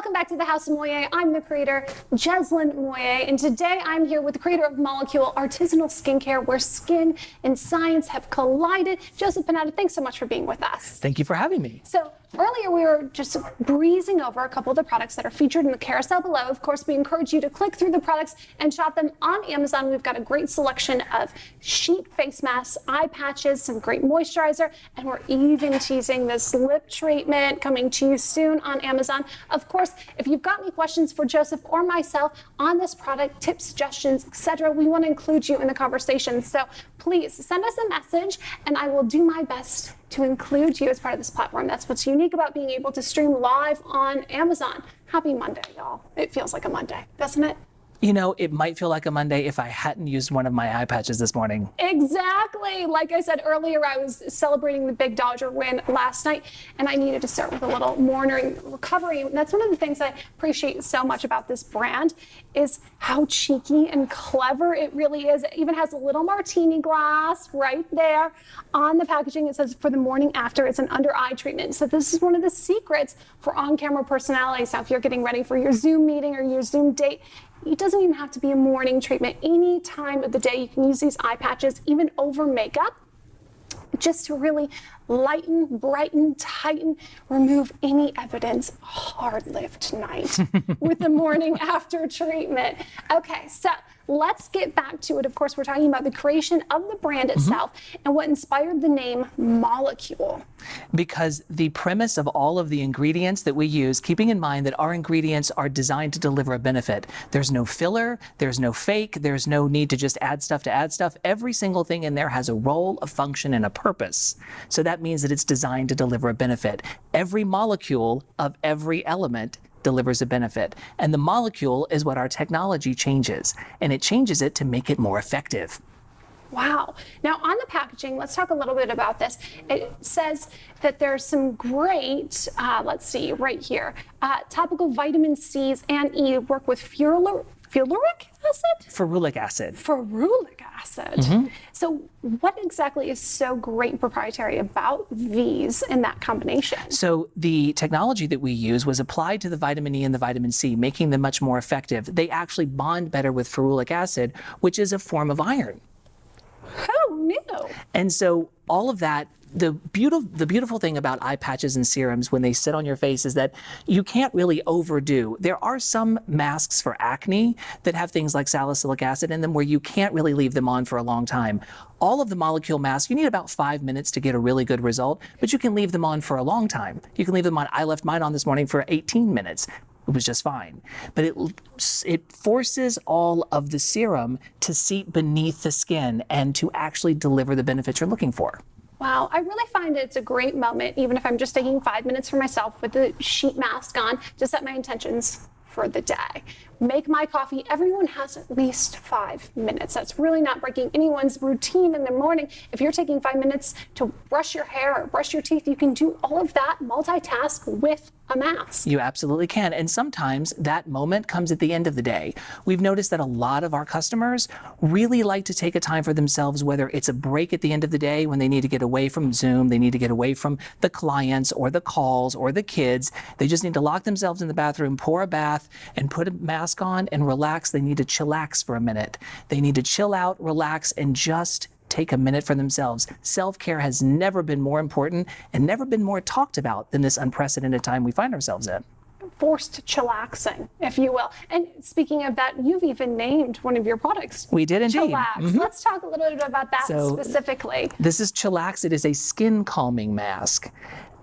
Welcome back to the House of Moye. I'm the creator, Jeslyn Moye, and today I'm here with the creator of Molecule, artisanal skincare, where skin and science have collided. Joseph Panetta, thanks so much for being with us. Thank you for having me. So earlier we were just breezing over a couple of the products that are featured in the carousel below. Of course, we encourage you to click through the products and shop them on Amazon. We've got a great selection of sheet face masks, eye patches, some great moisturizer, and we're even teasing this lip treatment coming to you soon on Amazon. Of course, if you've got any questions for Joseph or myself on this product, tips, suggestions, etc., we want to include you in the conversation. So please send us a message and I will do my best to include you as part of this platform. That's what's unique about being able to stream live on Amazon. Happy Monday, y'all. It feels like a Monday, doesn't it? You know, it might feel like a Monday if I hadn't used one of my eye patches this morning. Exactly. Like I said earlier, I was celebrating the big Dodger win last night, and I needed to start with a little morning recovery. And that's one of the things I appreciate so much about this brand is how cheeky and clever it really is. It even has a little martini glass right there on the packaging. It says for the morning after. It's an under eye treatment. So this is one of the secrets for on-camera personalities. Now, if you're getting ready for your Zoom meeting or your Zoom date, it doesn't even have to be a morning treatment. Any time of the day, you can use these eye patches, even over makeup, just to really lighten, brighten, tighten, remove any evidence of hard-lived night with the morning after treatment. Okay, so let's get back to it. Of course, we're talking about the creation of the brand itself and what inspired the name Molecule. Because the premise of all of the ingredients that we use, keeping in mind that our ingredients are designed to deliver a benefit. There's no filler, there's no fake, there's no need to just add stuff to add stuff. Every single thing in there has a role, a function, and a purpose. So that means that it's designed to deliver a benefit. Every molecule of every element delivers a benefit. And the molecule is what our technology changes. And it changes it to make it more effective. Wow. Now on the packaging, let's talk a little bit about this. It says that there's some great, let's see, right here, topical vitamin C's and E work with ferulic acid? Ferulic acid. Ferulic acid. So what exactly is so great and proprietary about these and that combination? So the technology that we use was applied to the vitamin E and the vitamin C, making them much more effective. They actually bond better with ferulic acid, which is a form of iron. Who knew? And so all of that, the beautiful thing about eye patches and serums when they sit on your face is that you can't really overdo. There are some masks for acne that have things like salicylic acid in them where you can't really leave them on for a long time. All of the Molecule masks, you need about 5 minutes to get a really good result, but you can leave them on for a long time. You can leave them on. I left mine on this morning for 18 minutes. It was just fine. But it forces all of the serum to seep beneath the skin and to actually deliver the benefits you're looking for. Wow, I really find it's a great moment, even if I'm just taking 5 minutes for myself with the sheet mask on, to set my intentions for the day. Make my coffee. Everyone has at least 5 minutes. That's really not breaking anyone's routine in the morning. If you're taking 5 minutes to brush your hair or brush your teeth, you can do all of that, multitask with a mask. You absolutely can. And sometimes that moment comes at the end of the day. We've noticed that a lot of our customers really like to take a time for themselves, whether it's a break at the end of the day when they need to get away from Zoom, they need to get away from the clients or the calls or the kids. They just need to lock themselves in the bathroom, pour a bath, and put a mask on and relax. They need to chillax for a minute. They need to chill out, relax, and just take a minute for themselves. Self-care has never been more important and never been more talked about than this unprecedented time we find ourselves in. Forced chillaxing, if you will. And speaking of that, you've even named one of your products. We did indeed. Chillax. Let's talk a little bit about that specifically. This is Chillax. It is a skin calming mask.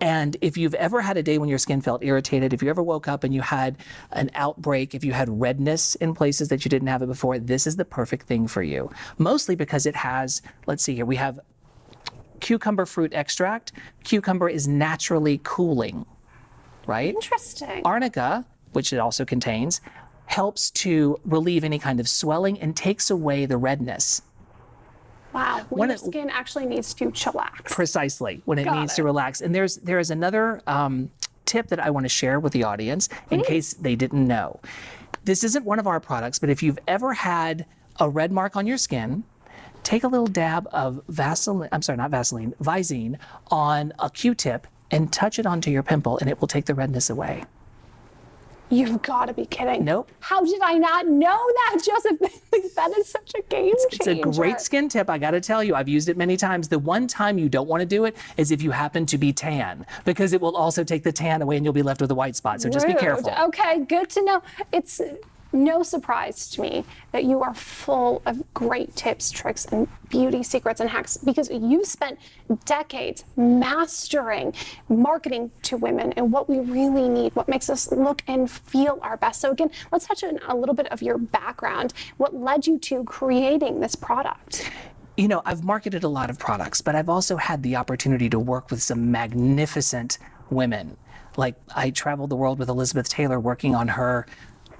And if you've ever had a day when your skin felt irritated, if you ever woke up and you had an outbreak, if you had redness in places that you didn't have it before, this is the perfect thing for you. Mostly because it has, let's see here, we have cucumber fruit extract. Cucumber is naturally cooling, right? Interesting. Arnica, which it also contains, helps to relieve any kind of swelling and takes away the redness. Wow, when your skin actually needs to chillax. Precisely, when it needs to relax. And there is another tip that I want to share with the audience in case they didn't know. This isn't one of our products, but if you've ever had a red mark on your skin, take a little dab of Visine on a Q-tip and touch it onto your pimple and it will take the redness away. You've got to be kidding. Nope. How did I not know that, Joseph? That is such a game changer. It's a great skin tip. I got to tell you, I've used it many times. The one time you don't want to do it is if you happen to be tan, because it will also take the tan away and you'll be left with a white spot. So just be careful. Okay, good to know. It's no surprise to me that you are full of great tips, tricks, and beauty secrets and hacks, because you spent decades mastering marketing to women and what we really need, what makes us look and feel our best. So again, let's touch on a little bit of your background. What led you to creating this product? You know, I've marketed a lot of products, but I've also had the opportunity to work with some magnificent women. Like, I traveled the world with Elizabeth Taylor working on her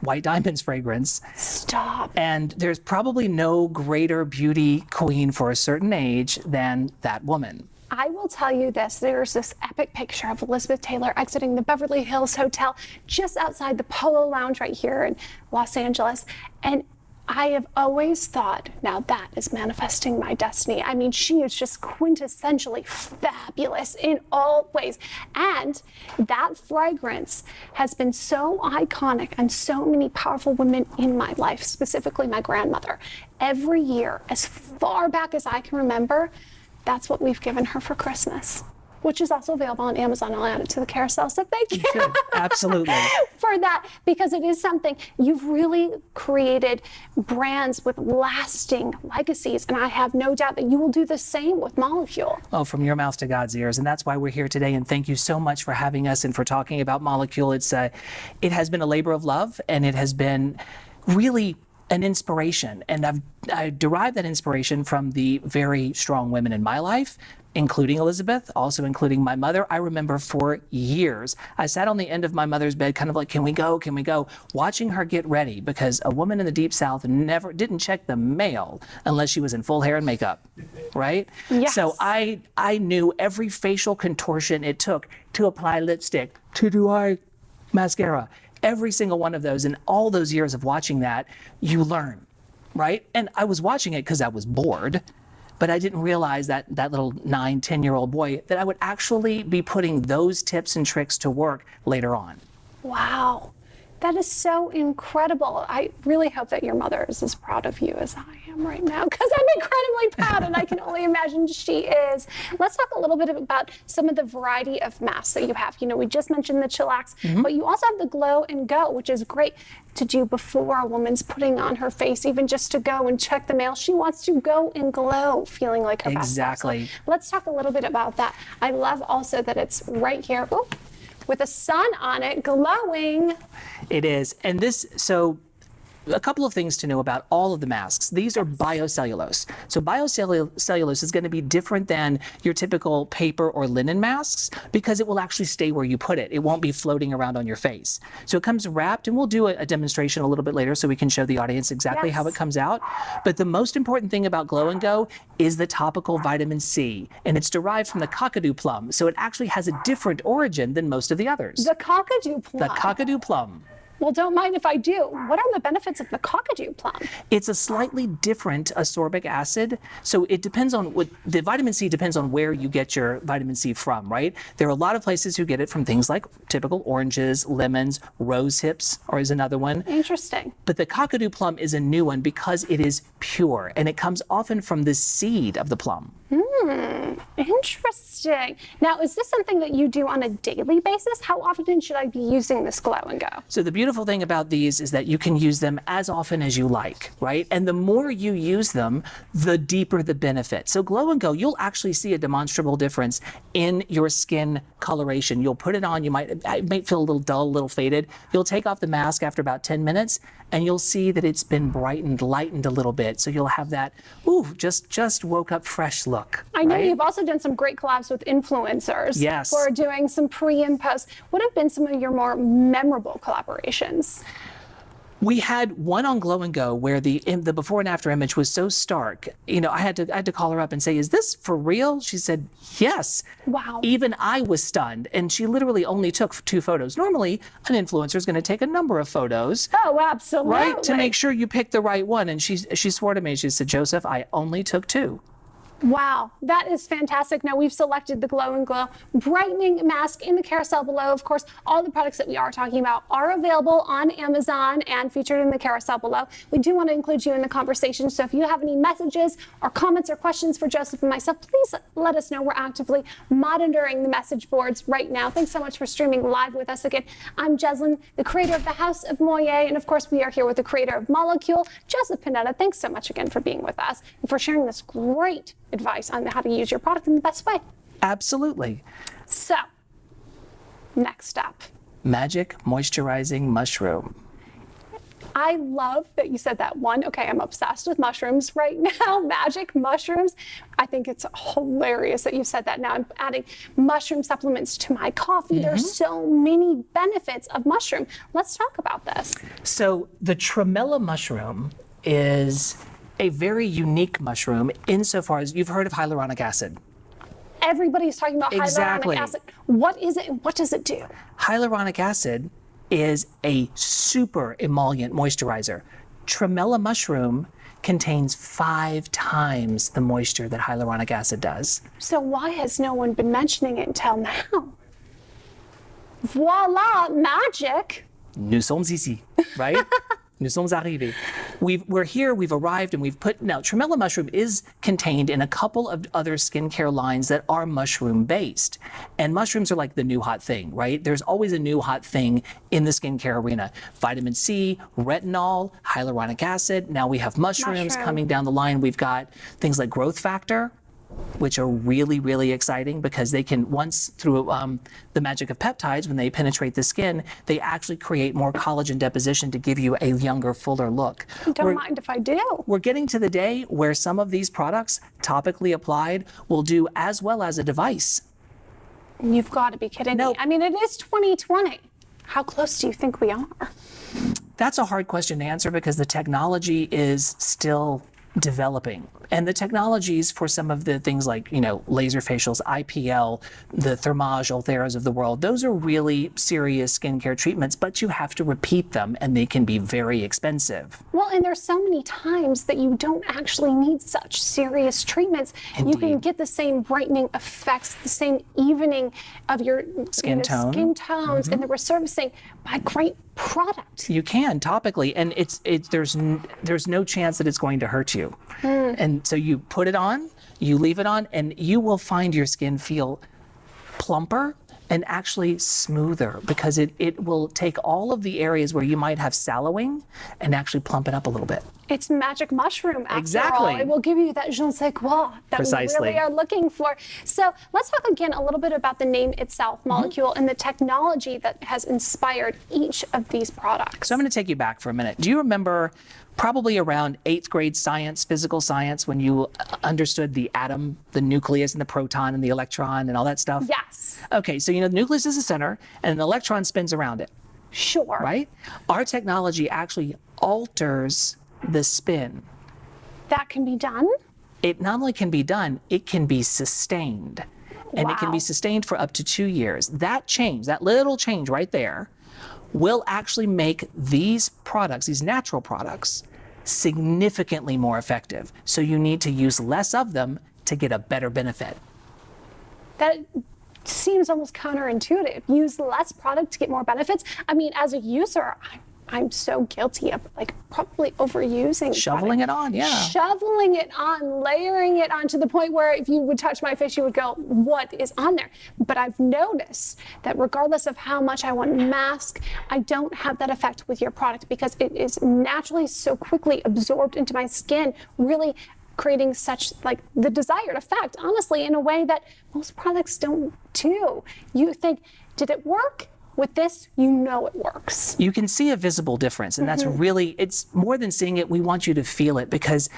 White Diamonds fragrance. Stop. And there's probably no greater beauty queen for a certain age than that woman. I will tell you this, there's this epic picture of Elizabeth Taylor exiting the Beverly Hills Hotel just outside the Polo Lounge right here in Los Angeles. And I have always thought, now that is manifesting my destiny. I mean, she is just quintessentially fabulous in all ways. And that fragrance has been so iconic and so many powerful women in my life, specifically my grandmother. Every year, as far back as I can remember, that's what we've given her for Christmas, which is also available on Amazon. I'll add it to the carousel, so thank you. Sure. Absolutely. For that, because it is something you've really created brands with lasting legacies, and I have no doubt that you will do the same with molequle. Oh, from your mouth to God's ears. And that's why we're here today. And thank you so much for having us and for talking about molequle. It has been a labor of love, and it has been really an inspiration. And I derived that inspiration from the very strong women in my life, including Elizabeth, also including my mother. I remember for years, I sat on the end of my mother's bed, kind of like, can we go, watching her get ready, because a woman in the Deep South didn't check the mail unless she was in full hair and makeup, right? Yes. So I knew every facial contortion it took to apply lipstick, to do eye mascara, every single one of those. And all those years of watching that, you learn, right? And I was watching it because I was bored. But I didn't realize that little 9, 10-year-old boy, that I would actually be putting those tips and tricks to work later on. Wow, that is so incredible. I really hope that your mother is as proud of you as I am right now, because I'm incredibly proud, and I can only imagine she is. Let's talk a little bit about some of the variety of masks that you have. You know, we just mentioned the chillax, but you also have the glow and go, which is great to do before a woman's putting on her face, even just to go and check the mail. She wants to go and glow, feeling like her best self. Exactly. So let's talk a little bit about that. I love also that it's right here, with the sun on it, glowing. It is. And so a couple of things to know about all of the masks. These are biocellulose. So biocellulose is going to be different than your typical paper or linen masks, because it will actually stay where you put it. It won't be floating around on your face. So it comes wrapped, and we'll do a demonstration a little bit later so we can show the audience exactly how it comes out. But the most important thing about Glow and Go is the topical vitamin C, and it's derived from the cockadoo plum. So it actually has a different origin than most of the others. The cockadoo plum. The cockadoo plum. Well, don't mind if I do. What are the benefits of the cockadoo plum? It's a slightly different ascorbic acid. So it depends on the vitamin C depends on where you get your vitamin C from, right? There are a lot of places who get it from things like typical oranges, lemons, rose hips, or is another one. Interesting. But the cockadoo plum is a new one because it is pure, and it comes often from the seed of the plum. Interesting. Now, is this something that you do on a daily basis? How often should I be using this Glow and Go? So the beautiful thing about these is that you can use them as often as you like, right? And the more you use them, the deeper the benefit. So Glow and Go, you'll actually see a demonstrable difference in your skin coloration. You'll put it on, it might feel a little dull, a little faded. You'll take off the mask after about 10 minutes, and you'll see that it's been brightened, lightened a little bit. So you'll have that, just woke up fresh look. I know you've also done some great collabs with influencers. Yes. Who are doing some pre and post. What have been some of your more memorable collaborations? We had one on Glow and Go where the before and after image was so stark. You know, I had to call her up and say, "Is this for real?" She said, "Yes." Wow. Even I was stunned, and she literally only took 2 photos. Normally, an influencer is going to take a number of photos. Oh, absolutely. Right, to make sure you pick the right one. And she swore to me. She said, "Joseph, I only took 2." Wow, that is fantastic. Now we've selected the Glow and Glow brightening mask in the carousel below. Of course, all the products that we are talking about are available on Amazon and featured in the carousel below. We do want to include you in the conversation, so if you have any messages or comments or questions for Joseph and myself, please let us know. We're actively monitoring the message boards right now. Thanks so much for streaming live with us again. I'm Jeslyn, the creator of the House of Moye, and of course we are here with the creator of Molecule, Joseph Panetta. Thanks so much again for being with us and for sharing this great advice on how to use your product in the best way. Absolutely. So, next up. Magic moisturizing mushroom. I love that you said that one. Okay, I'm obsessed with mushrooms right now. Magic mushrooms. I think it's hilarious that you said that. Now I'm adding mushroom supplements to my coffee. There's so many benefits of mushroom. Let's talk about this. So the tremella mushroom is a very unique mushroom insofar as you've heard of hyaluronic acid. Everybody's talking about Exactly. hyaluronic acid. What is it and what does it do? Hyaluronic acid is a super emollient moisturizer. Tremella mushroom contains 5 times the moisture that hyaluronic acid does. So why has no one been mentioning it until now? Voila, magic. Nous sommes ici, right? Nous sommes arrivés. We're here, we've arrived, and we've put, now tremella mushroom is contained in a couple of other skincare lines that are mushroom based. And mushrooms are like the new hot thing, right? There's always a new hot thing in the skincare arena. Vitamin C, retinol, hyaluronic acid. Now we have mushrooms coming down the line. We've got things like growth factor, which are really, really exciting because they can, once through the magic of peptides, when they penetrate the skin, they actually create more collagen deposition to give you a younger, fuller look. Don't mind if I do. We're getting to the day where some of these products, topically applied, will do as well as a device. You've got to be kidding me. I mean, it is 2020. How close do you think we are? That's a hard question to answer because the technology is still developing. And the technologies for some of the things like, laser facials, IPL, the Thermage Ultheras of the world, those are really serious skincare treatments, but you have to repeat them and they can be very expensive. Well, and there's so many times that you don't actually need such serious treatments. Indeed. You can get the same brightening effects, the same evening of your Skin tone. skin tones and the resurfacing by great product. You can topically, and there's no chance that it's going to hurt you. And so you put it on, you leave it on, and you will find your skin feel plumper and actually smoother because it will take all of the areas where you might have sallowing and actually plump it up a little bit. It's magic mushroom after Exactly. all. It will give you that je ne sais quoi that Precisely. we really are looking for. So let's talk again a little bit about the name itself, Molecule, and the technology that has inspired each of these products. So I'm going to take you back for a minute. Do you remember probably around 8th grade science, physical science, when you understood the atom, the nucleus and the proton and the electron and all that stuff? Yes. Okay, so the nucleus is the center and an electron spins around it, Sure. right? Our technology actually alters the spin. That can be done. It not only can be done, it can be sustained. And it can be Wow. sustained for up to 2 years. That change, that little change right there, will actually make these products, these natural products, significantly more effective. So you need to use less of them to get a better benefit. That seems almost counterintuitive. Use less product to get more benefits. I mean, as a user, I'm so guilty of probably overusing Shoveling product. it on, yeah. Shoveling it on, layering it on to the point where if you would touch my face, you would go, what is on there? But I've noticed that regardless of how much I want to mask, I don't have that effect with your product because it is naturally so quickly absorbed into my skin, really creating such the desired effect, honestly, in a way that most products don't do. You think, did it work? With this, you know it works. You can see a visible difference, and that's really, it's more than seeing it, we want you to feel it, because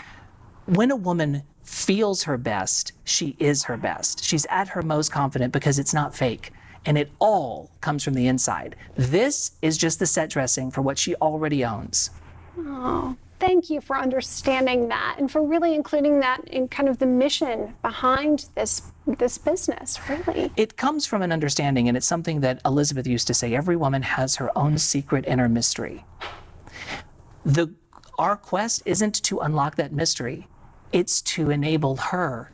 when a woman feels her best, she is her best. She's at her most confident because it's not fake, and it all comes from the inside. This is just the set dressing for what she already owns. Oh, thank you for understanding that and for really including that in kind of the mission behind this business, really. It comes from an understanding, and it's something that Elizabeth used to say, every woman has her own secret inner mystery. Our quest isn't to unlock that mystery, it's to enable her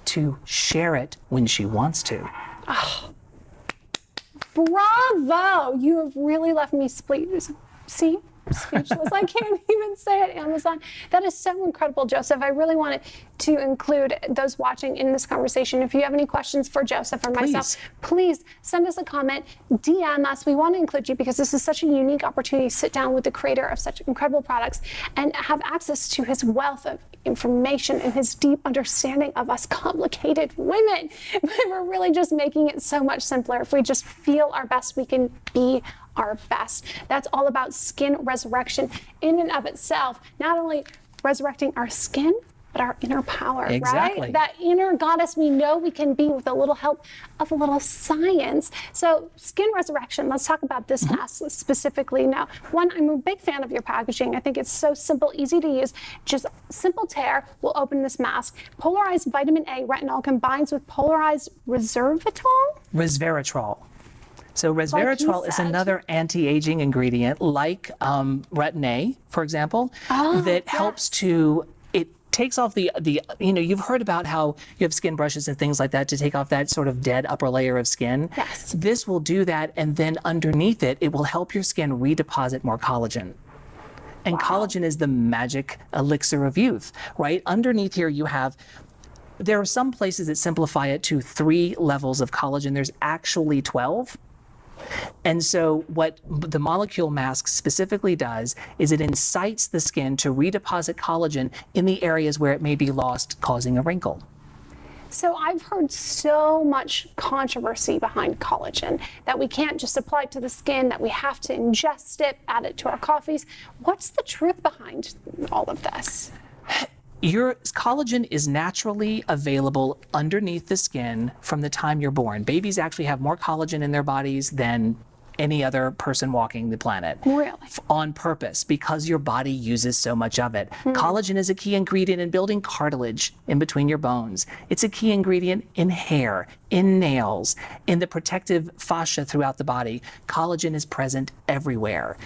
to share it when she wants to. Bravo! You have really left me speechless. I can't even say it, Amazon. That is so incredible, Joseph. I really wanted to include those watching in this conversation. If you have any questions for Joseph or myself, please send us a comment, DM us. We want to include you because this is such a unique opportunity to sit down with the creator of such incredible products and have access to his wealth of information and his deep understanding of us complicated women. We're really just making it so much simpler. If we just feel our best, we can be our best. That's all about skin resurrection in and of itself. Not only resurrecting our skin, but our inner power, right? That inner goddess we know we can be with a little help of a little science. So skin resurrection, let's talk about this mask specifically now. One, I'm a big fan of your packaging. I think it's so simple, easy to use. Just simple tear will open this mask. Polarized vitamin A retinol combines with polarized resveratrol. So resveratrol is another anti-aging ingredient like retin A, for example, that helps to, it takes off the, you've heard about how you have skin brushes and things like that to take off that sort of dead upper layer of skin. Yes. This will do that, and then underneath it, it will help your skin redeposit more collagen. And collagen is the magic elixir of youth, right? Underneath here you have, there are some places that simplify it to 3 levels of collagen. There's actually 12. And so what the molecule mask specifically does is it incites the skin to redeposit collagen in the areas where it may be lost, causing a wrinkle. So I've heard so much controversy behind collagen, that we can't just apply it to the skin, that we have to ingest it, add it to our coffees. What's the truth behind all of this? Your collagen is naturally available underneath the skin from the time you're born. Babies actually have more collagen in their bodies than any other person walking the planet. Really? On purpose, because your body uses so much of it. Collagen is a key ingredient in building cartilage in between your bones. It's a key ingredient in hair, in nails, in the protective fascia throughout the body. Collagen is present everywhere.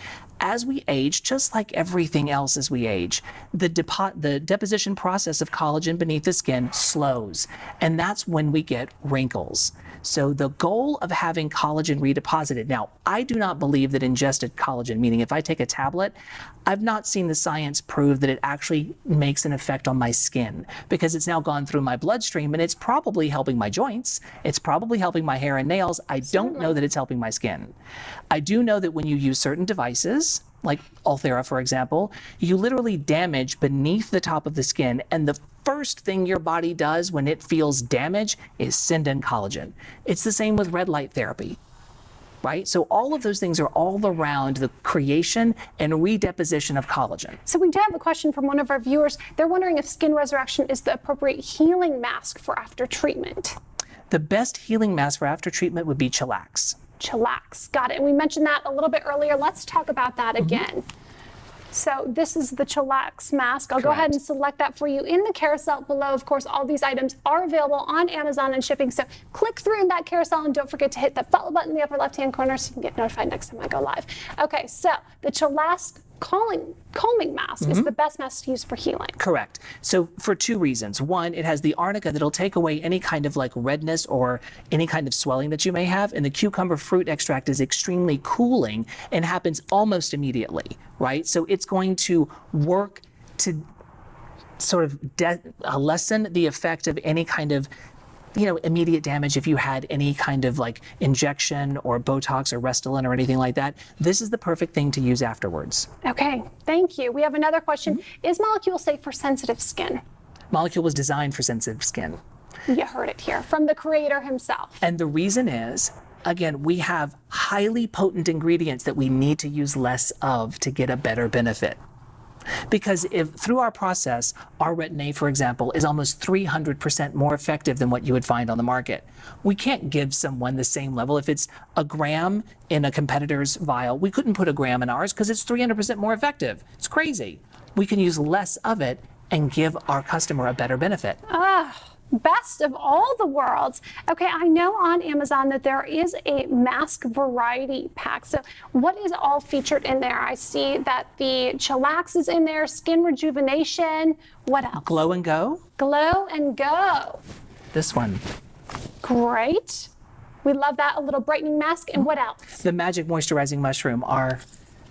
As we age, just like everything else as we age, the deposition process of collagen beneath the skin slows, and that's when we get wrinkles. So the goal of having collagen redeposited, now, I do not believe that ingested collagen, meaning if I take a tablet, I've not seen the science prove that it actually makes an effect on my skin, because it's now gone through my bloodstream and it's probably helping my joints. It's probably helping my hair and nails. I don't know that it's helping my skin. I do know that when you use certain devices, like Ulthera, for example, you literally damage beneath the top of the skin, and the first thing your body does when it feels damage is send in collagen. It's the same with red light therapy, right? So all of those things are all around the creation and redeposition of collagen. So we do have a question from one of our viewers. They're wondering if skin resurrection is the appropriate healing mask for after treatment. The best healing mask for after treatment would be chillax. Chillax, got it. And we mentioned that a little bit earlier. Let's talk about that again. So this is the chillax mask. I'll go ahead and select that for you in the carousel below. Of course, all these items are available on Amazon and shipping. So click through in that carousel and don't forget to hit the follow button in the upper left-hand corner so you can get notified next time I go live. Okay, so the chillax calming mask is the best mask to use for healing. Correct. So for 2 reasons. One, it has the arnica that'll take away any kind of like redness or any kind of swelling that you may have. And the cucumber fruit extract is extremely cooling and happens almost immediately, right? So it's going to work to sort of lessen the effect of any kind of immediate damage if you had any kind of like injection or Botox or Restylane or anything like that. This is the perfect thing to use afterwards. Okay, thank you. We have another question. Is molecule safe for sensitive skin? Molecule was designed for sensitive skin. You heard it here from the creator himself. And the reason is, again, we have highly potent ingredients that we need to use less of to get a better benefit. Because if through our process, our retin A, for example, is almost 300% more effective than what you would find on the market. We can't give someone the same level. If it's a gram in a competitor's vial, we couldn't put a gram in ours because it's 300% more effective. It's crazy. We can use less of it and give our customer a better benefit. Best of all the worlds. Okay, I know on Amazon that there is a mask variety pack. So what is all featured in there? I see that the chillax is in there, skin rejuvenation. What else? Glow and Go. Glow and Go. this one. Great. We love that. A little brightening mask. And what else? The Magic Moisturizing Mushroom are,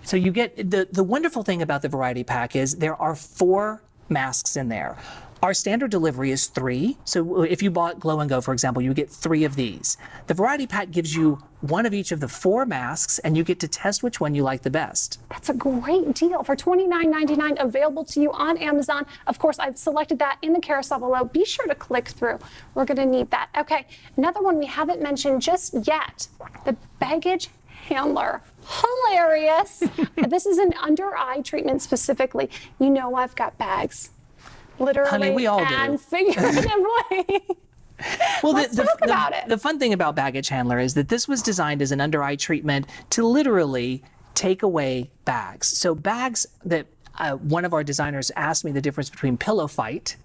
so you get, the wonderful thing about the variety pack is there are 4 masks in there. Our standard delivery is 3. So if you bought Glow and Go, for example, you get 3 of these. The variety pack gives you 1 of each of the 4 masks, and you get to test which one you like the best. That's a great deal for $29.99, available to you on Amazon. Of course, I've selected that in the carousel below. Be sure to click through. We're going to need that. Okay, another one we haven't mentioned just yet, the baggage handler. Hilarious. This is an under-eye treatment specifically. You know I've got bags. Literally, Honey, we all do. and figuratively. Well, Let's talk about it. The fun thing about Baggage Handler is that this was designed as an under-eye treatment to literally take away bags. So bags that one of our designers asked me the difference between Pillow Fight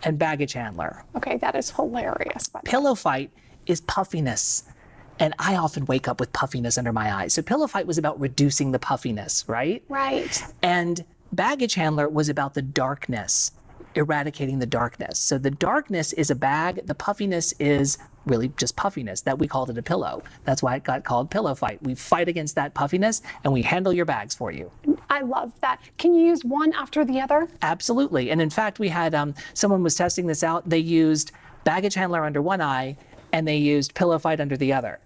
and Baggage Handler. Okay, that is hilarious. Pillow Fight is puffiness. And I often wake up with puffiness under my eyes. So Pillow Fight was about reducing the puffiness, right? Right. And Baggage Handler was about the darkness, eradicating the darkness. So the darkness is a bag, the puffiness is really just puffiness. That we called it a pillow. That's why it got called Pillow Fight. We fight against that puffiness and we handle your bags for you. I love that. Can you use one after the other? Absolutely. And in fact, we had someone was testing this out. They used Baggage Handler under one eye and they used Pillow Fight under the other.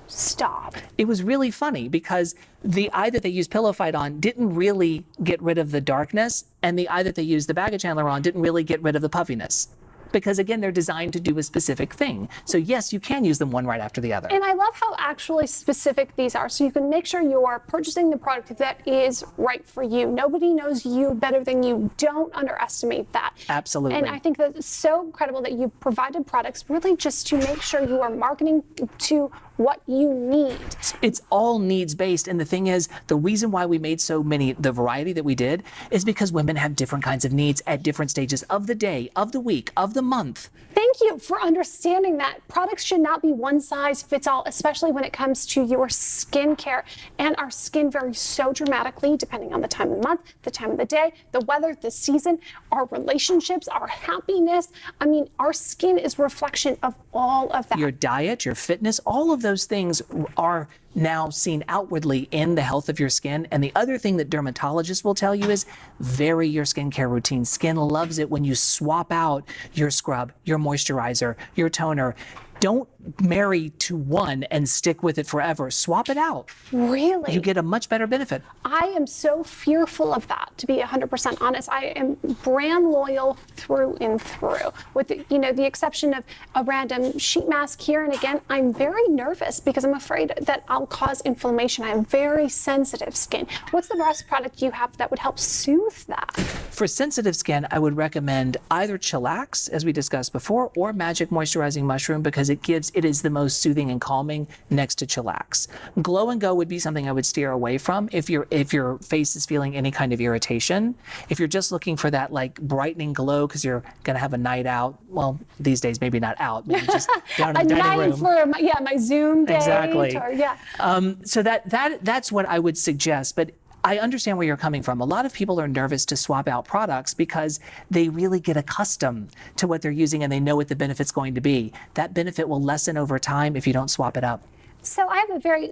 Stop. It was really funny because the eye that they used Pillow Fight on didn't really get rid of the darkness, and the eye that they used the Baggage Handler on didn't really get rid of the puffiness. Because again, they're designed to do a specific thing. So yes, you can use them one right after the other. And I love how actually specific these are. So you can make sure you are purchasing the product that is right for you. Nobody knows you better than you. Don't underestimate that. Absolutely. And I think that it's so incredible that you provided products really just to make sure you are marketing to what you need. It's all needs based. And the thing is, the reason why we made so many, the variety that we did, is because women have different kinds of needs at different stages of the day, of the week, of the month. Thank you for understanding that products should not be one size fits all, especially when it comes to your skincare. And our skin varies so dramatically depending on the time of the month, the time of the day, the weather, the season, our relationships, our happiness. I mean, our skin is a reflection of all of that. Your diet, your fitness, all of those things are now seen outwardly in the health of your skin. And the other thing that dermatologists will tell you is vary your skincare routine. Skin loves it when you swap out your scrub, your moisturizer, your toner. Don't marry to one and stick with it forever. Swap it out. Really? You get a much better benefit. I am so fearful of that, to be 100% honest. I am brand loyal through and through. With the exception of a random sheet mask here and again, I'm very nervous because I'm afraid that I'll cause inflammation. I have very sensitive skin. What's the best product you have that would help soothe that? For sensitive skin, I would recommend either Chillax, as we discussed before, or Magic Moisturizing Mushroom, because it is the most soothing and calming next to Chillax. Glow and Go would be something I would steer away from if your face is feeling any kind of irritation. If you're just looking for that like brightening glow because you're gonna have a night out, well, these days maybe not out, maybe just down in the dining room. For my Zoom date. Exactly. Or, So that's what I would suggest. But I understand where you're coming from. A lot of people are nervous to swap out products because they really get accustomed to what they're using and they know what the benefit's going to be. That benefit will lessen over time if you don't swap it up. So I have a very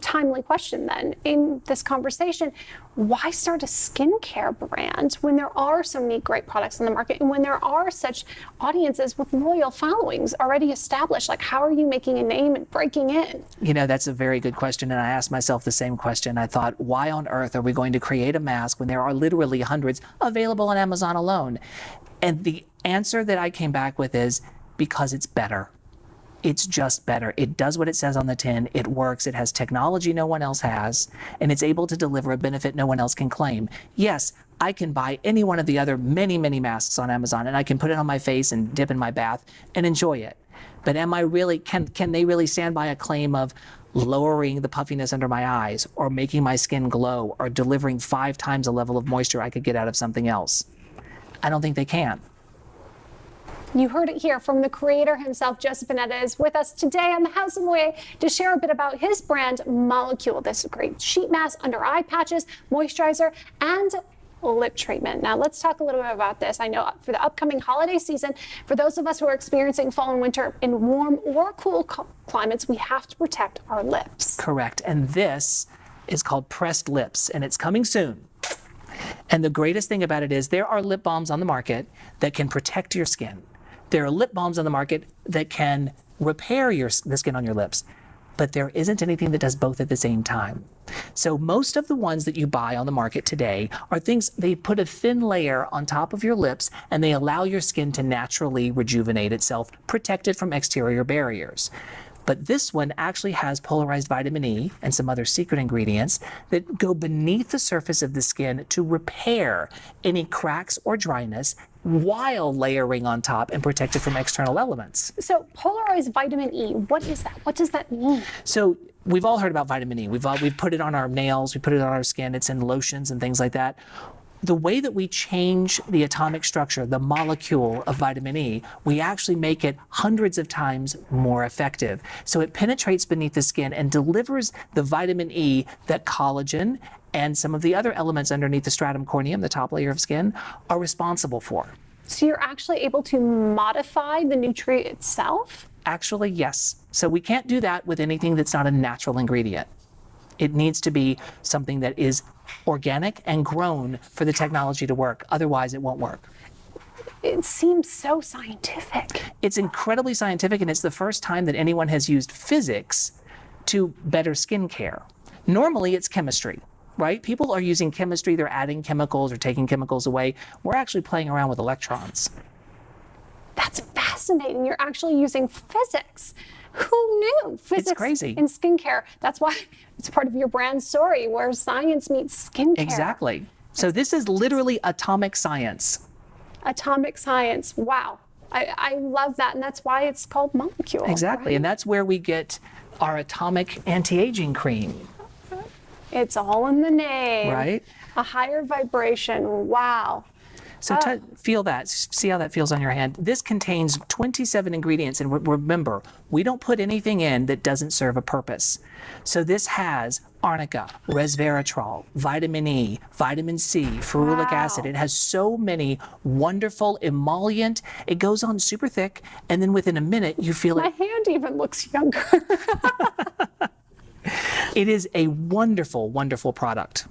timely question then in this conversation. Why start a skincare brand when there are so many great products on the market and when there are such audiences with loyal followings already established? Like, how are you making a name and breaking in? That's a very good question. And I asked myself the same question. I thought, why on earth are we going to create a mask when there are literally hundreds available on Amazon alone? And the answer that I came back with is because it's better. It's just better. It does what it says on the tin. It works. It has technology no one else has, and it's able to deliver a benefit no one else can claim. Yes, I can buy any one of the other many, many masks on Amazon, and I can put it on my face and dip in my bath and enjoy it. But am I really, can they really stand by a claim of lowering the puffiness under my eyes or making my skin glow or delivering 5 times the level of moisture I could get out of something else? I don't think they can. You heard it here from the creator himself. Joseph Panetta is with us today on the House of Moye to share a bit about his brand, Molecule. This great sheet mask, under eye patches, moisturizer, and lip treatment. Now let's talk a little bit about this. I know for the upcoming holiday season, for those of us who are experiencing fall and winter in warm or cool climates, we have to protect our lips. Correct. And this is called pressed lips, and it's coming soon. And the greatest thing about it is there are lip balms on the market that can protect your skin. There are lip balms on the market that can repair the skin on your lips, but there isn't anything that does both at the same time. So most of the ones that you buy on the market today are things, they put a thin layer on top of your lips and they allow your skin to naturally rejuvenate itself, protected from exterior barriers. But this one actually has polarized vitamin E and some other secret ingredients that go beneath the surface of the skin to repair any cracks or dryness while layering on top and protect it from external elements. So polarized vitamin E, what is that? What does that mean? So we've all heard about vitamin E. We've put it on our nails, we put it on our skin, it's in lotions and things like that. The way that we change the atomic structure, the molecule of vitamin E, we actually make it hundreds of times more effective. So it penetrates beneath the skin and delivers the vitamin E that collagen and some of the other elements underneath the stratum corneum, the top layer of skin, are responsible for. So you're actually able to modify the nutrient itself? Actually, yes. So we can't do that with anything that's not a natural ingredient. It needs to be something that is organic and grown for the technology to work. Otherwise, it won't work. It seems so scientific. It's incredibly scientific, and it's the first time that anyone has used physics to better skincare. Normally, it's chemistry, right? People are using chemistry. They're adding chemicals or taking chemicals away. We're actually playing around with electrons. That's fascinating. You're actually using physics. Who knew? Physics It's crazy. in skincare. That's why it's part of your brand story, where science meets skincare. Exactly. So this is literally atomic science. Atomic science. Wow. I love that. And that's why it's called molequle. Exactly. Right? And that's where we get our atomic anti-aging cream. It's all in the name. Right. A higher vibration. Wow. So feel that, see how that feels on your hand. This contains 27 ingredients, and remember, we don't put anything in that doesn't serve a purpose. So this has arnica, resveratrol, vitamin E, vitamin C, ferulic acid. It has so many wonderful emollient. It goes on super thick, and then within a minute, you feel My it. hand even looks younger. It is a wonderful, wonderful product.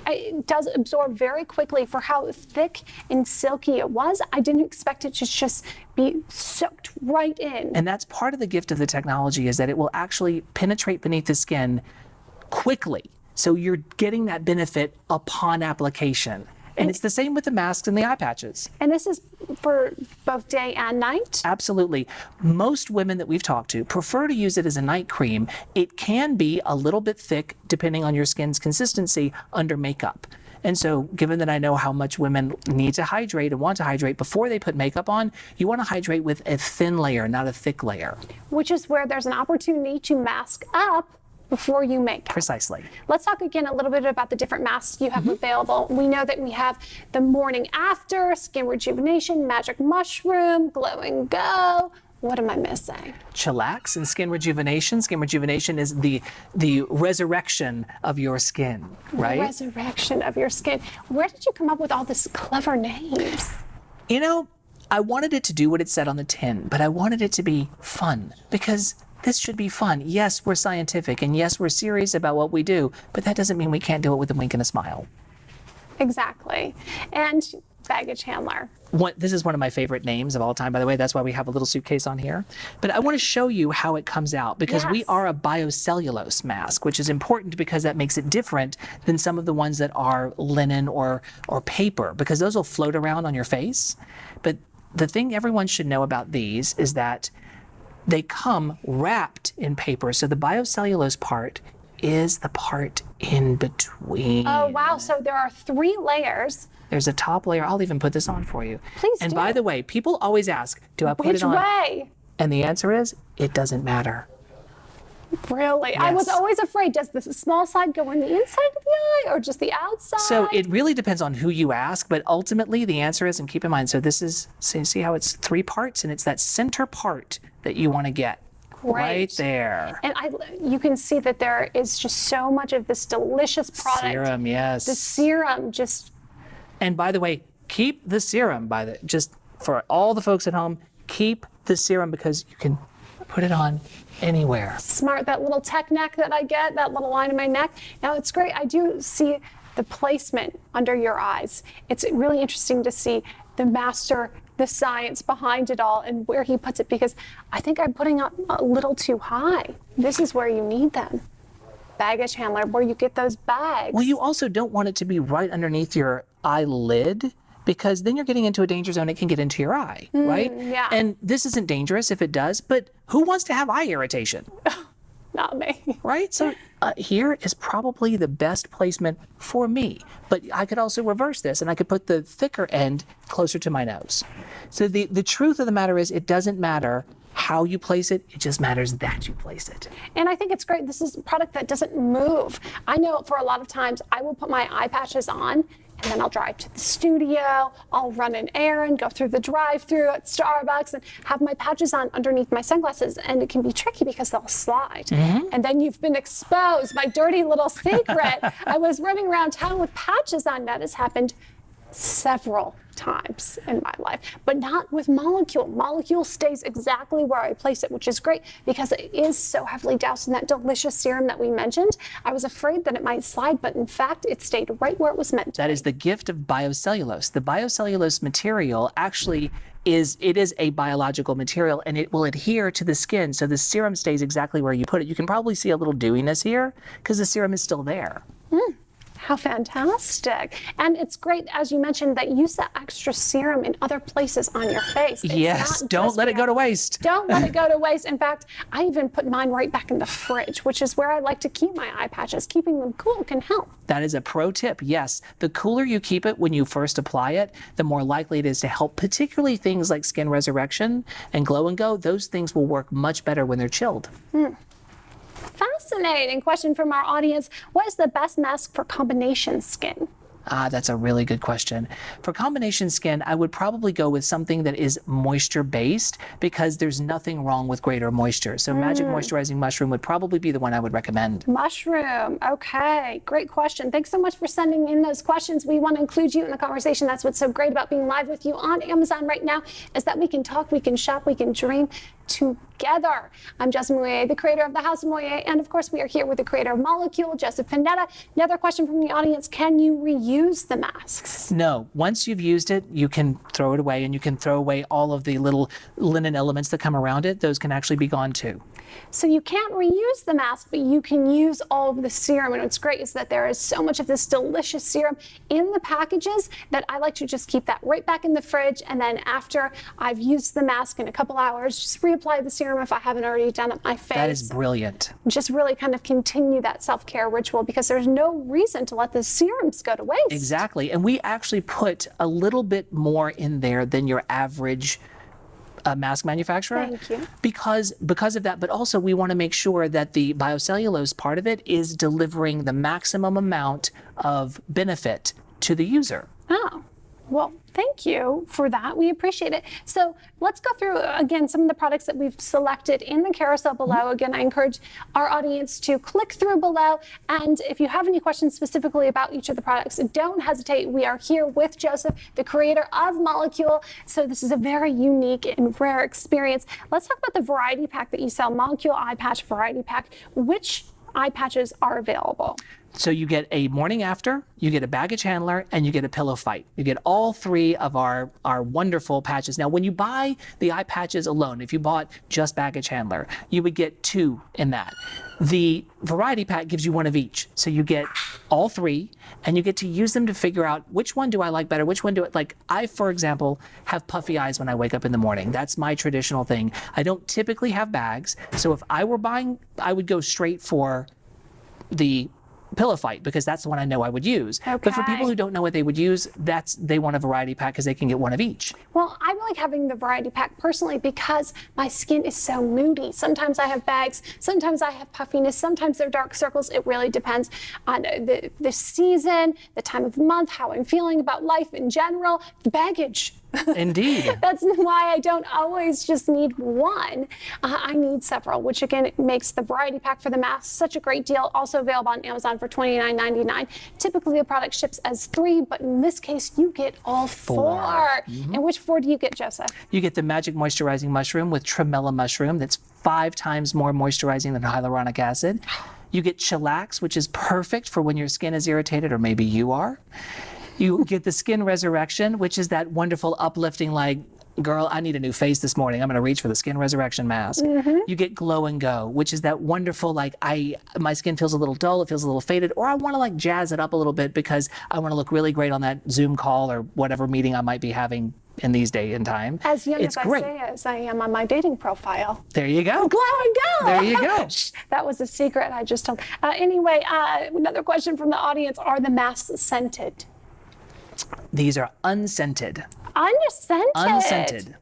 It does absorb very quickly for how thick and silky it was. I didn't expect it to just be soaked right in. And that's part of the gift of the technology, is that it will actually penetrate beneath the skin quickly. So you're getting that benefit upon application. And it's the same with the masks and the eye patches. And this is for both day and night? Absolutely. Most women that we've talked to prefer to use it as a night cream. It can be a little bit thick depending on your skin's consistency under makeup. And so given that I know how much women need to hydrate and want to hydrate before they put makeup on, you want to hydrate with a thin layer, not a thick layer. Which is where there's an opportunity to mask up before you make up. Precisely. Let's talk again a little bit about the different masks you have available. We know that we have the morning after, skin rejuvenation, magic mushroom, glow and go. What am I missing? Chillax and skin rejuvenation. Skin rejuvenation is the resurrection of your skin, right? Resurrection of your skin. Where did you come up with all these clever names? You know, I wanted it to do what it said on the tin, but I wanted it to be fun, because this should be fun. Yes, we're scientific, and yes, we're serious about what we do, but that doesn't mean we can't do it with a wink and a smile. Exactly. And baggage handler. This is one of my favorite names of all time, by the way. That's why we have a little suitcase on here. But I want to show you how it comes out, because we Yes. are a biocellulose mask, which is important because that makes it different than some of the ones that are linen or paper, because those will float around on your face. But the thing everyone should know about these is that they come wrapped in paper. So the biocellulose part is the part in between. Oh, wow. So there are 3 layers. There's a top layer. I'll even put this on for you. Please And do. by the way, people always ask, do I put Which it on? way? And the answer is, it doesn't matter. Really? I was Yes. always afraid, does the small side go on the inside of the eye or just the outside? So it really depends on who you ask, but ultimately the answer is, and keep in mind, so this is, see how it's 3 parts, and it's that center part that you want to get. Right there. And you can see that there is just so much of this delicious product. Serum, yes. The serum just And by the way, keep the serum just for all the folks at home, keep the serum because you can put it on anywhere. Smart, that little tech neck that I get, that little line in my neck. Now it's great. I do see the placement under your eyes. It's really interesting to see the master, the science behind it all and where he puts it, because I think I'm putting up a little too high. This is where you need them. Baggage handler, where you get those bags. Well, you also don't want it to be right underneath your eyelid, because then you're getting into a danger zone. It can get into your eye, right? Yeah. And this isn't dangerous if it does, but who wants to have eye irritation? Not me. Right? So here is probably the best placement for me. But I could also reverse this, and I could put the thicker end closer to my nose. So the truth of the matter is, it doesn't matter how you place it, it just matters that you place it. And I think it's great. This is a product that doesn't move. I know for a lot of times I will put my eye patches on and then I'll drive to the studio, I'll run an errand, go through the drive-thru at Starbucks and have my patches on underneath my sunglasses, and it can be tricky because they'll slide. And then you've been exposed, my dirty little secret. I was running around town with patches on. That has happened several times in my life, but not with molequle. Molequle stays exactly where I place it, which is great because it is so heavily doused in that delicious serum that we mentioned. I was afraid that it might slide, but in fact, it stayed right where it was meant to. That is the gift of biocellulose. The biocellulose material actually is a biological material, and it will adhere to the skin, so the serum stays exactly where you put it. You can probably see a little dewiness here because the serum is still there. How fantastic. And it's great, as you mentioned, that you use that extra serum in other places on your face. It's Yes, not don't just let it go to waste. Don't let it go to waste. In fact, I even put mine right back in the fridge, which is where I like to keep my eye patches. Keeping them cool can help. That is a pro tip, yes. The cooler you keep it when you first apply it, the more likely it is to help, particularly things like skin resurrection and glow and go. Those things will work much better when they're chilled. Fascinating question from our audience. What is the best mask for combination skin? That's a really good question. For combination skin, I would probably go with something that is moisture-based because there's nothing wrong with greater moisture. So Magic Moisturizing Mushroom would probably be the one I would recommend. Mushroom. Okay, great question. Thanks so much for sending in those questions. We want to include you in the conversation. That's what's so great about being live with you on Amazon right now, is that we can talk, we can shop, we can dream together. I'm Jasmine Moyer, the creator of the House of Moyer, and of course we are here with the creator of molequle, Joseph Panetta. Another question from the audience: can you reuse the masks? No. Once you've used it, you can throw it away, and you can throw away all of the little linen elements that come around it. Those can actually be gone too. So you can't reuse the mask, but you can use all of the serum. And what's great is that there is so much of this delicious serum in the packages that I like to just keep that right back in the fridge. And then after I've used the mask in a couple hours, just reapply the serum if I haven't already done it on my face. That is brilliant. Just really kind of continue that self-care ritual, because there's no reason to let the serums go to waste. Exactly. And we actually put a little bit more in there than your average mask manufacturer. Thank you. Because of that, but also we want to make sure that the biocellulose part of it is delivering the maximum amount of benefit to the user. Oh, well, thank you for that. We appreciate it. So let's go through again some of the products that we've selected in the carousel below. Again, I encourage our audience to click through below. And if you have any questions specifically about each of the products, don't hesitate. We are here with Joseph, the creator of molequle. So this is a very unique and rare experience. Let's talk about the variety pack that you sell, molequle eye patch variety pack. Which eye patches are available? So you get a morning after, you get a baggage handler, and you get a pillow fight. You get all three of our wonderful patches. Now, when you buy the eye patches alone, if you bought just baggage handler, you would get 2 in that. The variety pack gives you 1 of each. So you get all 3, and you get to use them to figure out which one do I like better, which one do I like. I, for example, have puffy eyes when I wake up in the morning. That's my traditional thing. I don't typically have bags. So if I were buying, I would go straight for the pillow fight because that's the one I know I would use. Okay. But for people who don't know what they would use, they want a variety pack because they can get 1 of each. Well, I like having the variety pack personally because my skin is so moody. Sometimes I have bags, sometimes I have puffiness, sometimes they're dark circles. It really depends on the season, the time of month, how I'm feeling about life in general, the baggage Indeed. That's why I don't always just need one. I need several, which again makes the variety pack for the masks such a great deal. Also available on Amazon for $29.99. Typically the product ships as 3, but in this case you get all 4. And which 4 do you get, Joseph? You get the Magic Moisturizing Mushroom with Tremella Mushroom. That's 5 times more moisturizing than hyaluronic acid. You get Chillax, which is perfect for when your skin is irritated, or maybe you are. You get the Skin Resurrection, which is that wonderful uplifting, like, girl, I need a new face this morning. I'm going to reach for the Skin Resurrection mask. You get Glow and Go, which is that wonderful, like, my skin feels a little dull, it feels a little faded, or I want to like jazz it up a little bit because I want to look really great on that Zoom call or whatever meeting I might be having in these days and time. As young it's as great. I say as I am on my dating profile. There you go. Glow and Go. There you go. That was a secret I just told. Anyway, another question from the audience. Are the masks scented? These are unscented. Unscented. Unscented.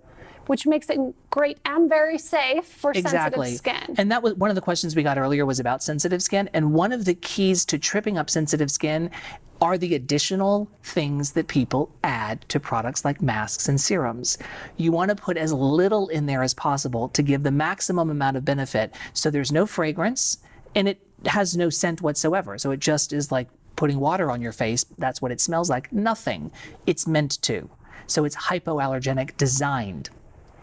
Which makes it great and very safe for sensitive skin. And that was one of the questions we got earlier was about sensitive skin. And one of the keys to tripping up sensitive skin are the additional things that people add to products like masks and serums. You want to put as little in there as possible to give the maximum amount of benefit. So there's no fragrance and it has no scent whatsoever. So it just is like putting water on your face. That's what it smells like. Nothing. It's meant to. So it's hypoallergenic designed.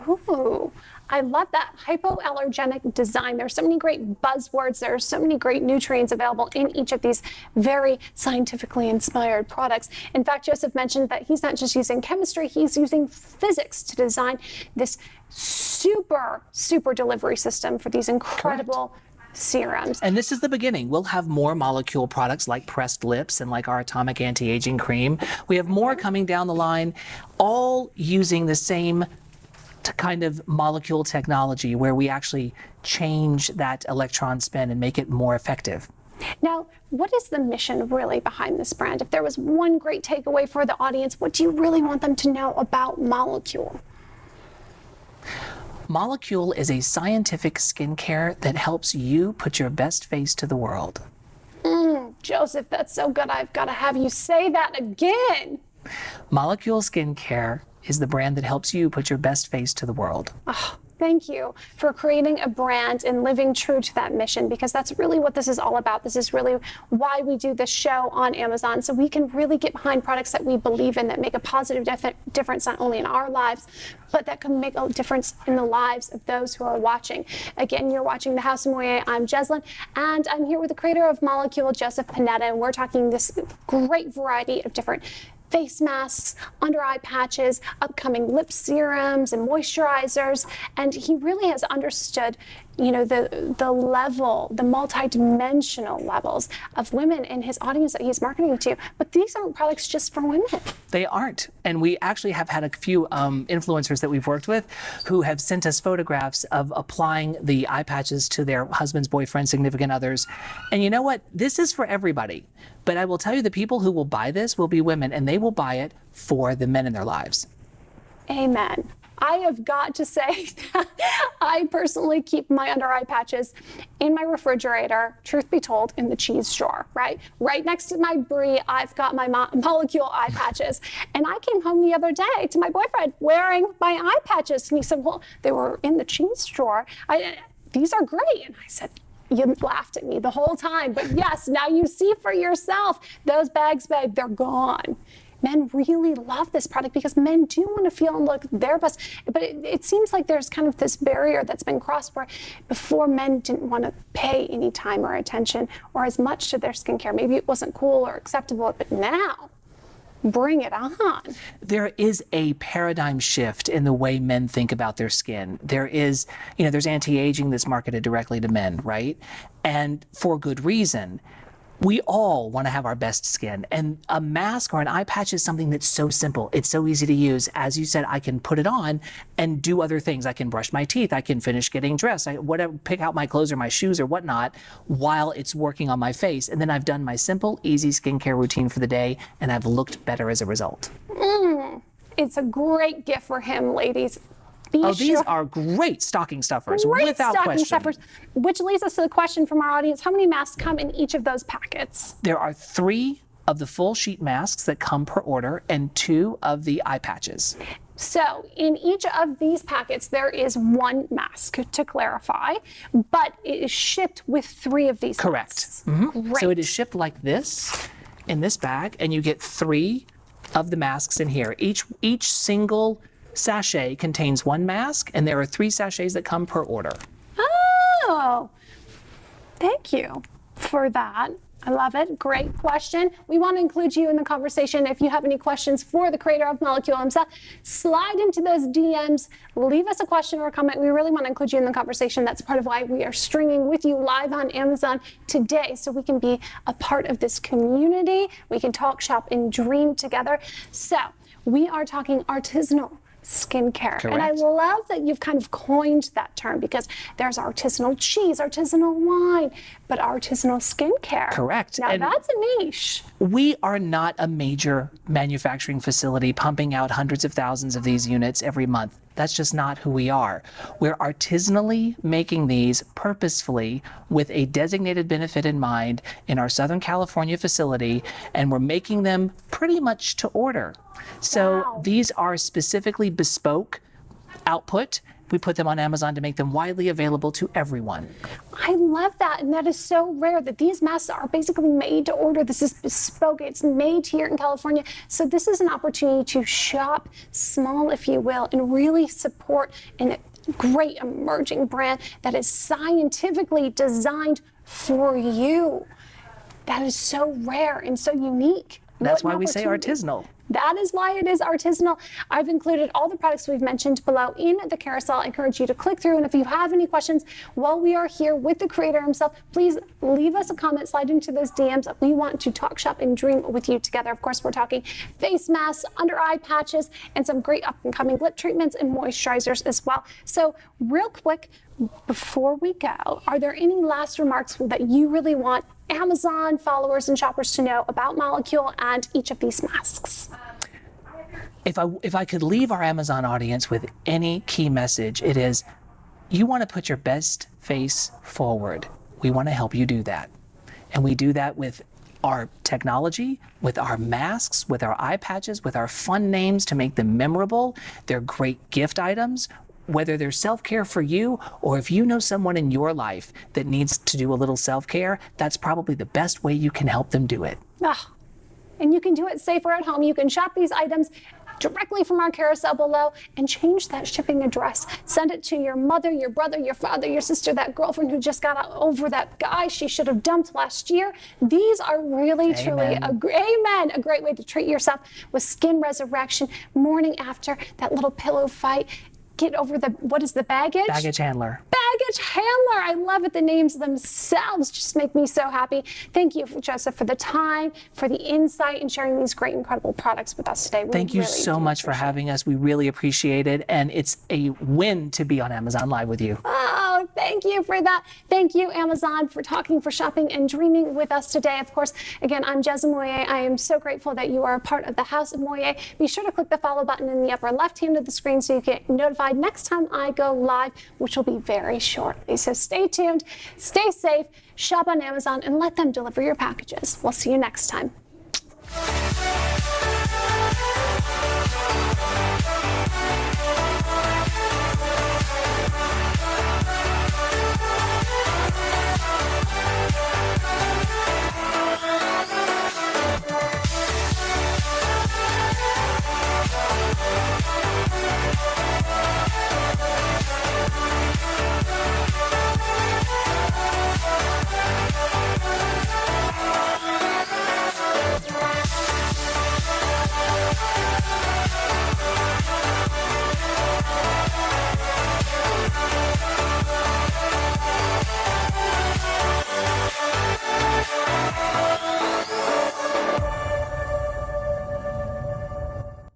Ooh, I love that hypoallergenic design. There's so many great buzzwords. There are so many great nutrients available in each of these very scientifically inspired products. In fact, Joseph mentioned that he's not just using chemistry, he's using physics to design this super delivery system for these incredible serums. And this is the beginning. We'll have more molecule products like pressed lips and like our atomic anti-aging cream. We have more coming down the line, all using the same kind of molecule technology where we actually change that electron spin and make it more effective. Now, what is the mission really behind this brand? If there was one great takeaway for the audience, what do you really want them to know about Molecule? Molecule is a scientific skincare that helps you put your best face to the world. Joseph, that's so good. I've got to have you say that again. Molecule Skincare is the brand that helps you put your best face to the world. Oh, thank you for creating a brand and living true to that mission, because that's really what this is all about. This is really why we do this show on Amazon, so we can really get behind products that we believe in, that make a positive difference not only in our lives, but that can make a difference in the lives of those who are watching. Again, you're watching The House of Moye. I'm Jeslyn, and I'm here with the creator of Molecule, Joseph Panetta, and we're talking this great variety of different face masks, under eye patches, upcoming lip serums and moisturizers. And he really has understood, you know, the level, the multi-dimensional levels of women in his audience that he's marketing to. But these aren't products just for women. They aren't. And we actually have had a few influencers that we've worked with who have sent us photographs of applying the eye patches to their husbands, boyfriends, significant others. And you know what? This is for everybody. But I will tell you, the people who will buy this will be women, and they will buy it for the men in their lives. Amen. I have got to say that I personally keep my under eye patches in my refrigerator, truth be told, in the cheese drawer, right? Right next to my brie, I've got my Molecule eye patches. And I came home the other day to my boyfriend wearing my eye patches. And he said, well, they were in the cheese drawer. These are great. And I said, you laughed at me the whole time. But yes, now you see for yourself. Those bags, babe, they're gone. Men really love this product because men do want to feel and look their best. But it seems like there's kind of this barrier that's been crossed where before men didn't want to pay any time or attention or as much to their skincare. Maybe it wasn't cool or acceptable, but now, bring it on. There is a paradigm shift in the way men think about their skin. There is, you know, there's anti-aging that's marketed directly to men, right? And for good reason. We all want to have our best skin, and a mask or an eye patch is something that's so simple. It's so easy to use. As you said, I can put it on and do other things. I can brush my teeth. I can finish getting dressed. Whatever, pick out my clothes or my shoes or whatnot while it's working on my face. And then I've done my simple, easy skincare routine for the day, and I've looked better as a result. It's a great gift for him, ladies. These are great stocking stuffers, without question. Stuffers, which leads us to the question from our audience: how many masks come in each of those packets? There are 3 of the full sheet masks that come per order and 2 of the eye patches. So in each of these packets, there is one mask, to clarify, but it is shipped with 3 of these Correct. masks. Great. So it is shipped like this in this bag, and you get 3 of the masks in here. Each single sachet contains 1 mask, and there are 3 sachets that come per order. Oh, thank you for that. I love it. Great question. We want to include you in the conversation. If you have any questions for the creator of molequle himself, slide into those DMs, leave us a question or a comment. We really want to include you in the conversation. That's part of why we are streaming with you live on Amazon today, so we can be a part of this community. We can talk, shop, and dream together. So we are talking artisanal skincare. Correct. And I love that you've kind of coined that term, because there's artisanal cheese, artisanal wine, but artisanal skincare. Correct. Now And that's a niche. we are not a major manufacturing facility pumping out hundreds of thousands of these units every month. That's just not who we are. We're artisanally making these purposefully with a designated benefit in mind in our Southern California facility, and we're making them pretty much to order. So Wow. these are specifically bespoke output. We put them on Amazon to make them widely available to everyone. I love that. And that is so rare that these masks are basically made to order. This is bespoke. It's made here in California. So this is an opportunity to shop small, if you will, and really support a great emerging brand that is scientifically designed for you. That is so rare and so unique. That's What an why we say opportunity. artisanal. That is why it is artisanal. I've included all the products we've mentioned below in the carousel. I encourage you to click through. And if you have any questions while we are here with the creator himself, please leave us a comment, slide into those DMs. We want to talk, shop, and dream with you together. Of course, we're talking face masks, under eye patches, and some great up and coming lip treatments and moisturizers as well. So real quick, before we go, are there any last remarks that you really want Amazon followers and shoppers to know about molequle and each of these masks? If I could leave our Amazon audience with any key message, it is, you want to put your best face forward. We want to help you do that. And we do that with our technology, with our masks, with our eye patches, with our fun names to make them memorable. They're great gift items, whether they're self-care for you, or if you know someone in your life that needs to do a little self-care, that's probably the best way you can help them do it. And you can do it safer at home. You can shop these items directly from our carousel below and change that shipping address. Send it to your mother, your brother, your father, your sister, that girlfriend who just got over that guy she should have dumped last year. These are really, truly a great way to treat yourself with skin resurrection morning after that little pillow fight. Get over what is the baggage? Baggage handler. Baggage handler. I love it. The names themselves just make me so happy. Thank you, Joseph, for the time, for the insight, and sharing these great, incredible products with us today. Thank you so much for having us. We really appreciate it. And it's a win to be on Amazon Live with you. Oh, thank you for that. Thank you, Amazon, for talking, for shopping, and dreaming with us today. Of course, again, I'm Jezza Moye. I am so grateful that you are a part of the House of Moye. Be sure to click the follow button in the upper left hand of the screen so you get notified next time I go live, which will be very shortly. So stay tuned, stay safe, shop on Amazon, and let them deliver your packages. We'll see you next time.